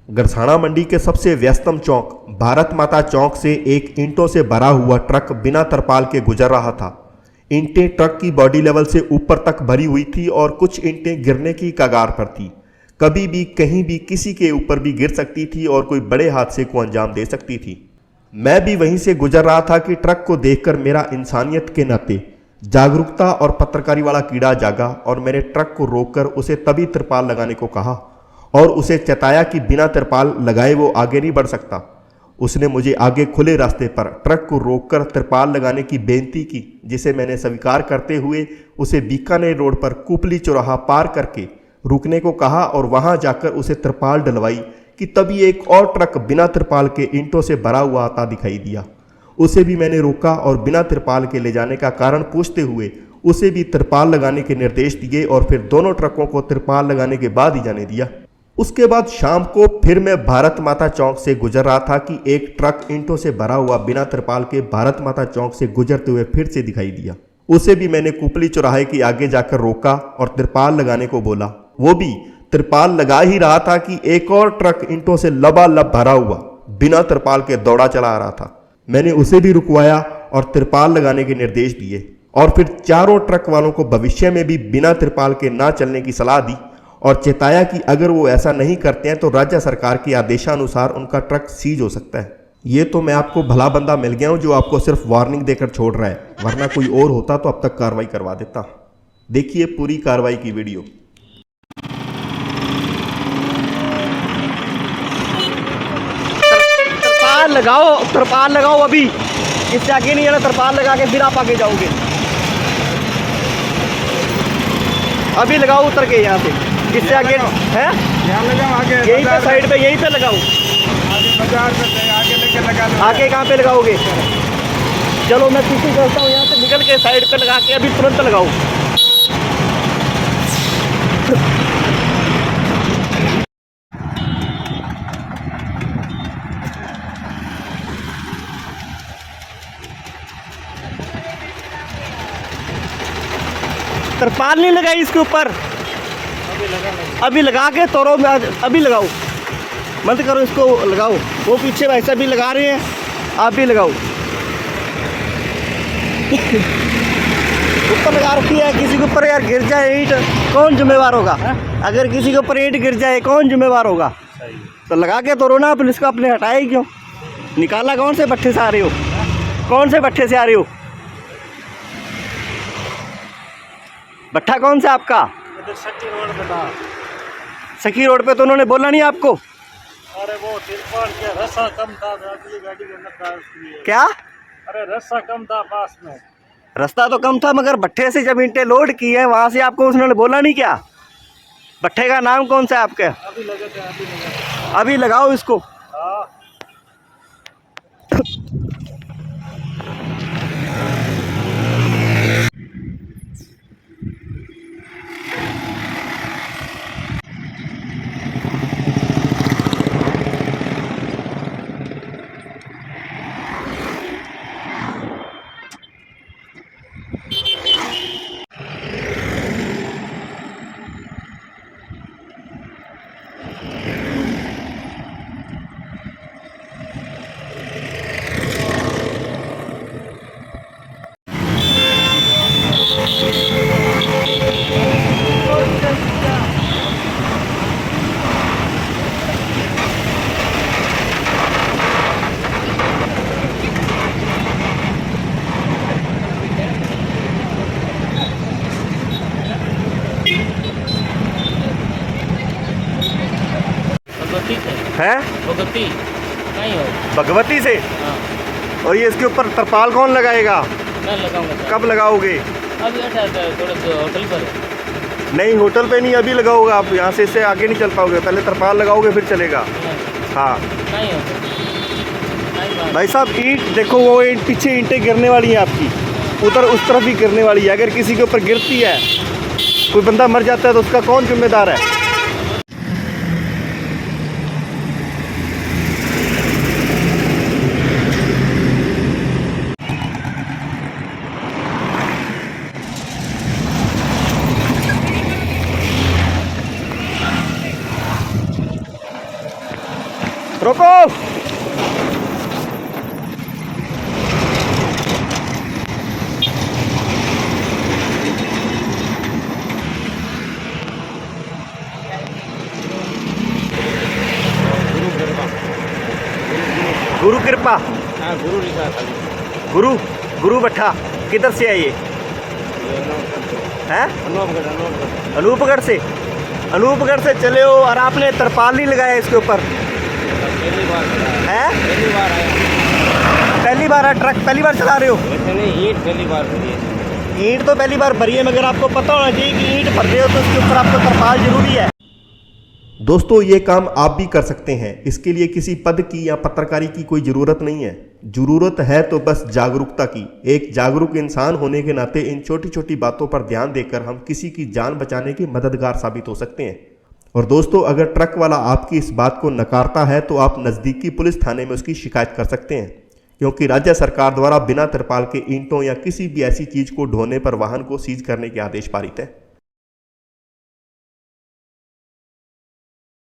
गरसाना मंडी के सबसे व्यस्तम चौक भारत माता चौक से एक ईंटों से भरा हुआ ट्रक बिना तरपाल के गुजर रहा था। ईंटें ट्रक की बॉडी लेवल से ऊपर तक भरी हुई थी और कुछ ईंटें गिरने की कगार पर थी। कभी भी कहीं भी किसी के ऊपर भी गिर सकती थी और कोई बड़े हादसे को अंजाम दे सकती थी। मैं भी वहीं से गुजर रहा था कि ट्रक को देखकर मेरा इंसानियत के नाते जागरूकता और पत्रकारी वाला कीड़ा जागा और मैंने ट्रक को रोककर उसे तभी तिरपाल लगाने को कहा और उसे चेताया कि बिना तिरपाल लगाए वो आगे नहीं बढ़ सकता। उसने मुझे आगे खुले रास्ते पर ट्रक को रोककर तिरपाल लगाने की बेनती की, जिसे मैंने स्वीकार करते हुए उसे बीकानेर रोड पर कुपली चौराहा पार करके रुकने को कहा और वहां जाकर उसे तिरपाल डलवाई कि तभी एक और ट्रक बिना तिरपाल के ईंटों से भरा हुआ आता दिखाई दिया। उसे भी मैंने रोका और बिना तिरपाल के ले जाने का कारण पूछते हुए उसे भी तिरपाल लगाने के निर्देश दिए और फिर दोनों ट्रकों को तिरपाल लगाने के बाद ही जाने दिया। उसके बाद शाम को फिर मैं भारत माता चौक से गुजर रहा था कि एक ट्रक ईंटों से भरा हुआ बिना तिरपाल के भारत माता चौक से गुजरते हुए फिर से दिखाई दिया। उसे भी मैंने कुपली चौराहे के आगे जाकर रोका और तिरपाल लगाने को बोला। वो भी तिरपाल लगा ही रहा था कि एक और ट्रक ईंटों से लबालब भरा हुआ बिना तिरपाल के दौड़ा चला आ रहा था। मैंने उसे भी रुकवाया और तिरपाल लगाने के निर्देश दिए और फिर चारों ट्रक वालों को भविष्य में भी बिना तिरपाल के ना चलने की सलाह दी और चेताया कि अगर वो ऐसा नहीं करते हैं तो राज्य सरकार के आदेशानुसार उनका ट्रक सीज हो सकता है। ये तो मैं आपको भला बंदा मिल गया हूं जो आपको सिर्फ वार्निंग देकर छोड़ रहा है, वरना कोई और होता तो अब तक कार्रवाई करवा देता। देखिए पूरी कार्रवाई की वीडियो। तरपाल लगाओ अभी, इससे आगे नहीं जाना। तरपाल लगा के फिर आप आगे जाओगे। अभी लगाओ उतर के यहाँ से, इससे आगे है यहाँ लगाओ, आगे यहीं पे साइड पे, यहीं पे लगाओ। आगे बाजार पे आगे लेके लगा दो। आगे कहाँ पे लगाओगे? चलो मैं पीछे चलता हूँ, यहाँ से निकल के साइड पे लगा के अभी तुरंत लगाओ। तरपाल नहीं लगाई इसके ऊपर, अभी लगा के तोड़ो। अभी लगाओ, मत करो, इसको लगाओ। वो पीछे वैसा भी लगा रहे हैं, आप भी लगाओ। ऊपर लगा रखी है, किसी के ऊपर यार गिर जाए ईंट कौन जिम्मेवार होगा? अगर किसी के ऊपर ईंट गिर जाए कौन जिम्मेवार होगा? तो लगा के तोड़ो ना। पुलिस को अपने हटाए क्यों? निकाला कौन से भट्ठे से आ रहे हो? कौन से भट्ठे से आ रहे हो? भट्ठा कौन सा आपका? सखी रोड पे था। सखी रोड पे तो उन्होंने बोला नहीं आपको? अरे वो तिरपाल क्या रस्सा कम था, अगली गाड़ी के अंदर था इसलिए। क्या? अरे रस्सा कम था पास में। रास्ता तो कम था, मगर भट्ठे से जब ईंटें लोड की है वहां से आपको उन्होंने बोला नहीं क्या? भट्ठे का नाम कौन सा है आपके? अभी लगे थे, अभी लगे। अभी लगाओ इसको। हाँ है भगवती नहीं हो। भगवती से। हाँ और ये इसके ऊपर तरपाल कौन लगाएगा? मैं लगाऊंगा सर। कब लगाओगे? अभी ऐसा थोड़ा होटल पर है। नहीं, होटल पे नहीं, अभी लगाओगे आप। यहाँ से इससे आगे नहीं चल पाओगे, पहले तरपाल लगाओगे फिर चलेगा। हाँ नहीं हो नहीं बात। भाई साहब, ईंट देखो, वो ईंट पीछे ईंटें गिरने वाली हैं आपकी, उधर उस तरफ भी गिरने वाली है। अगर किसी के ऊपर गिरती है, कोई बंदा मर जाता है तो उसका कौन जिम्मेदार है? रोको। गुरु कृपा। हाँ गुरु लिखा था। गुरु गुरु भट्ठा किधर से है ये? है अनूपगढ़ से। अनूपगढ़ से चले हो और आपने तरपाल नहीं लगाया इसके ऊपर? पहली बार है पहली बार आया। पहली बार है ट्रक, पहली बार चला रहे हो? वैसे नहीं, ईंट पहली बार भरी है। ईंट तो पहली बार भरी है, मगर आपको पता होना चाहिए कि ईंट भर रहे हो तो उसके ऊपर आपको तरपाल जरूरी है। दोस्तों ये काम आप भी कर सकते हैं। इसके लिए किसी पद की या पत्रकारी की कोई ज़रूरत नहीं है। ज़रूरत है तो बस जागरूकता की। एक जागरूक इंसान होने के नाते इन छोटी छोटी बातों पर ध्यान देकर हम किसी की जान बचाने के मददगार साबित हो सकते हैं। और दोस्तों अगर ट्रक वाला आपकी इस बात को नकारता है तो आप नज़दीकी पुलिस थाने में उसकी शिकायत कर सकते हैं, क्योंकि राज्य सरकार द्वारा बिना तरपाल के ईंटों या किसी भी ऐसी चीज़ को ढोने पर वाहन को सीज करने के आदेश पारित है।